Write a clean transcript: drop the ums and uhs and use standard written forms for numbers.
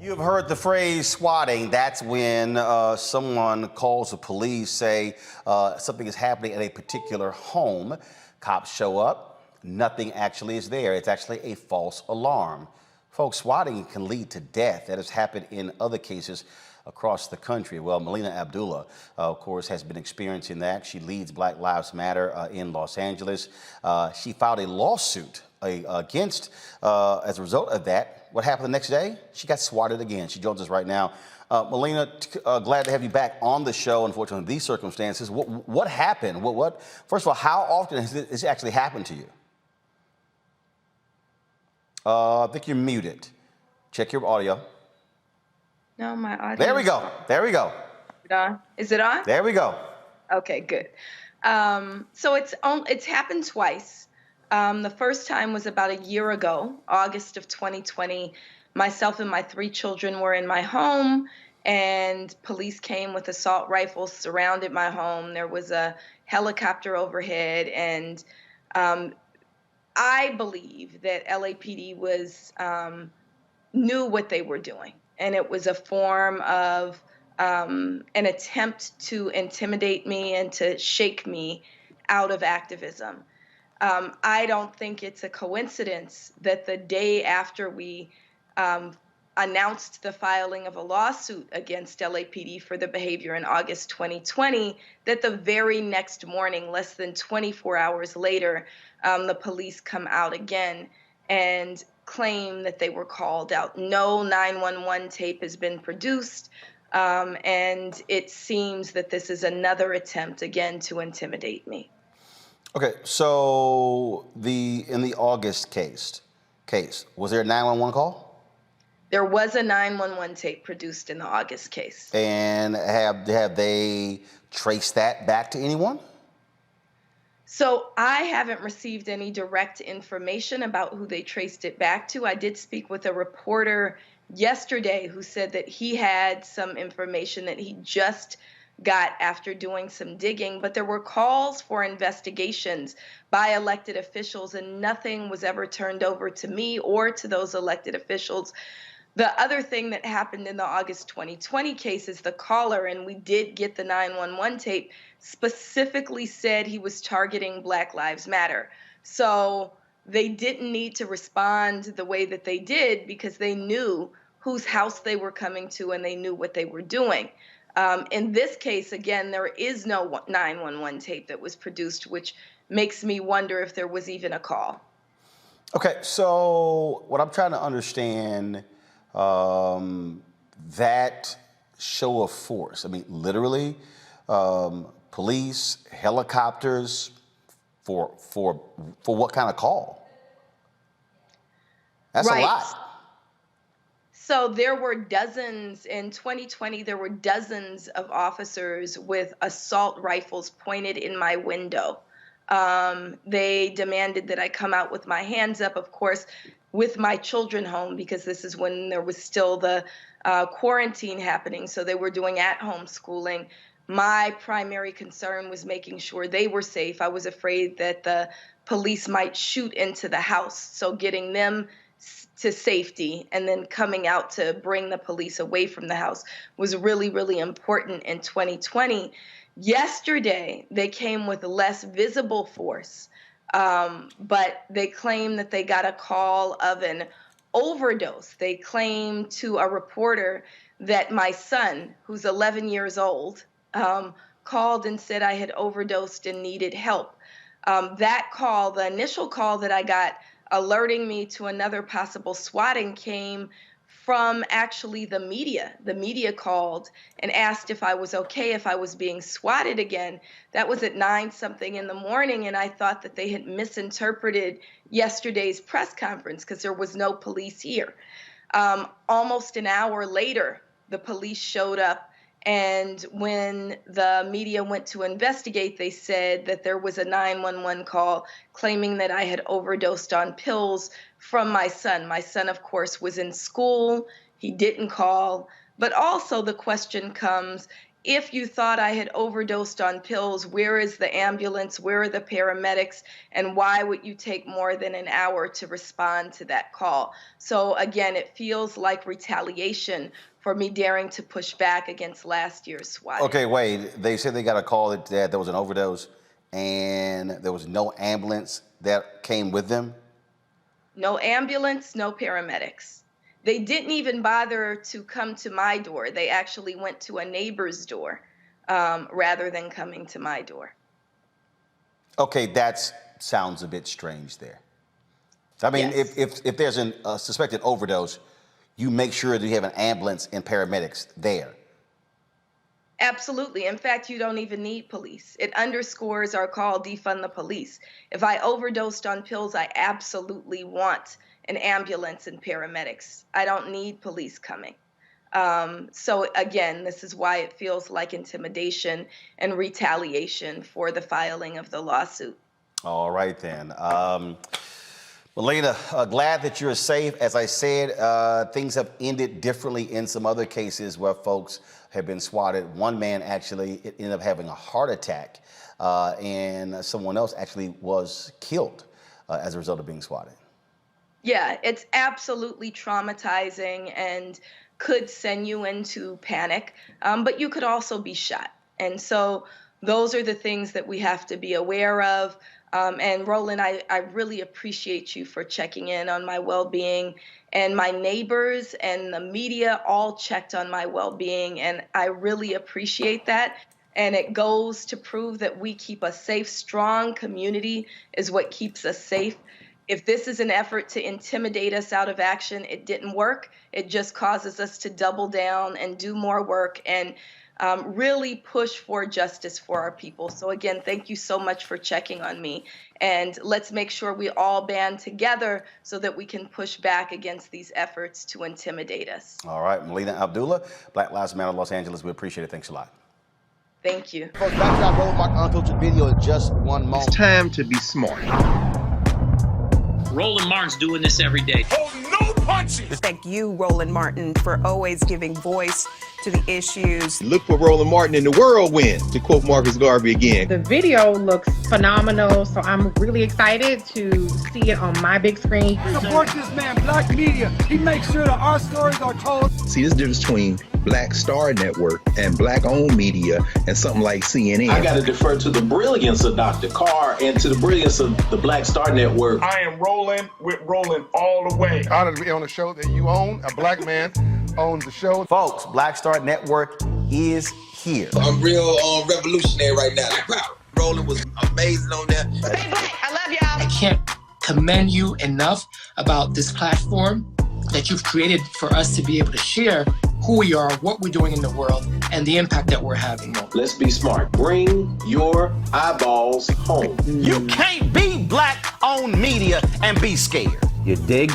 You've heard the phrase swatting. That's when someone calls the police, say something is happening at a particular home. Cops show up, nothing actually is there. It's actually a false alarm. Folks, swatting can lead to death. That has happened in other cases across the country. Well, Melina Abdullah, of course, has been experiencing that. She leads Black Lives Matter in Los Angeles. She filed a lawsuit against, as a result of that. What happened the next day? She got swatted again. She joins us right now. Melina, glad to have you back on the show. Unfortunately, in these circumstances, what happened? First of all, how often has this actually happened to you? I think you're muted. Check your audio. No, my audio. There we go. There we go. Is it on? Is it on? There we go. Okay, good. So it's happened twice. The first time was about a year ago, August of 2020. Myself and my 3 children were in my home, and police came with assault rifles, surrounded my home. There was a helicopter overhead, and I believe that LAPD knew what they were doing, and it was a form of an attempt to intimidate me and to shake me out of activism. I don't think it's a coincidence that the day after we announced the filing of a lawsuit against LAPD for the behavior in August 2020, that the very next morning, less than 24 hours later, the police come out again and claim that they were called out. No 911 tape has been produced, and it seems that this is another attempt again to intimidate me. Okay, so in the August case, was there a 911 call? There was a 911 tape produced in the August case. And have they traced that back to anyone? So I haven't received any direct information about who they traced it back to. I did speak with a reporter yesterday who said that he had some information that he just got after doing some digging, but there were calls for investigations by elected officials, and nothing was ever turned over to me or to those elected officials. The other thing that happened in the August 2020 case is the caller, and we did get the 911 tape, specifically said he was targeting Black Lives Matter. So they didn't need to respond the way that they did because they knew whose house they were coming to and they knew what they were doing. In this case, again, there is no 911 tape that was produced, which makes me wonder if there was even a call. Okay, so what I'm trying to understand, that show of force, I mean, literally, police, helicopters, for what kind of call? That's right. A lot. So there were dozens, in 2020, there were dozens of officers with assault rifles pointed in my window. They demanded that I come out with my hands up, of course, with my children home, because this is when there was still the quarantine happening. So they were doing at-home schooling. My primary concern was making sure they were safe. I was afraid that the police might shoot into the house. So getting them to safety and then coming out to bring the police away from the house was really, really important in 2020. Yesterday, they came with less visible force, but they claim that they got a call of an overdose. They claim to a reporter that my son, who's 11 years old, called and said I had overdosed and needed help. That call, the initial call that I got alerting me to another possible swatting, came from actually the media. The media called and asked if I was okay, if I was being swatted again. That was at 9-something in the morning, and I thought that they had misinterpreted yesterday's press conference because there was no police here. Almost an hour later, the police showed up, and when the media went to investigate, they said that there was a 911 call claiming that I had overdosed on pills from my son. My son, of course, was in school. He didn't call. But also the question comes, if you thought I had overdosed on pills, where is the ambulance? Where are the paramedics? And why would you take more than an hour to respond to that call? So again, it feels like retaliation for me daring to push back against last year's swatting. Okay, wait. They said they got a call that there was an overdose and there was no ambulance that came with them? No ambulance, no paramedics. They didn't even bother to come to my door. They actually went to a neighbor's door rather than coming to my door. Okay, that sounds a bit strange there. I mean, Yes. if there's a suspected overdose, you make sure that you have an ambulance and paramedics there. Absolutely. In fact, you don't even need police. It underscores our call, defund the police. If I overdosed on pills, I absolutely want an ambulance and paramedics. I don't need police coming. So again, this is why it feels like intimidation and retaliation for the filing of the lawsuit. All right, then. Melina, glad that you're safe. As I said, things have ended differently in some other cases where folks have been swatted. One man actually ended up having a heart attack, and someone else actually was killed as a result of being swatted. Yeah, it's absolutely traumatizing and could send you into panic, but you could also be shot. And so those are the things that we have to be aware of. And Roland, I really appreciate you for checking in on my well-being, and my neighbors and the media all checked on my well-being, and I really appreciate that. And it goes to prove that we keep a safe, strong community is what keeps us safe. If this is an effort to intimidate us out of action, it didn't work. It just causes us to double down and do more work and really push for justice for our people. So again, thank you so much for checking on me. And let's make sure we all band together so that we can push back against these efforts to intimidate us. All right, Melina Abdullah, Black Lives Matter Los Angeles. We appreciate it. Thanks a lot. Thank you. Folks, back to our Roland Martin unfiltered video in just one moment. It's time to be smart. Roland Martin's doing this every day. Oh, no punches! Thank you, Roland Martin, for always giving voice to the issues. Look for Roland Martin in the whirlwind, to quote Marcus Garvey again. The video looks phenomenal, so I'm really excited to see it on my big screen. Support this man, Black Media. He makes sure that our stories are told. See, there's a difference between Black Star Network and Black-owned media and something like CNN. I got to defer to the brilliance of Dr. Carr and to the brilliance of the Black Star Network. I am rolling with Roland all the way. Honored to be on a show that you own. A black man owns the show. Folks, Black Star Network is here. I'm real revolutionary right now. Roland was amazing on there. Stay black. I love y'all. I can't commend you enough about this platform that you've created for us to be able to share who we are, what we're doing in the world, and the impact that we're having. Let's be smart. Bring your eyeballs home. You can't be Black-owned media and be scared. You dig?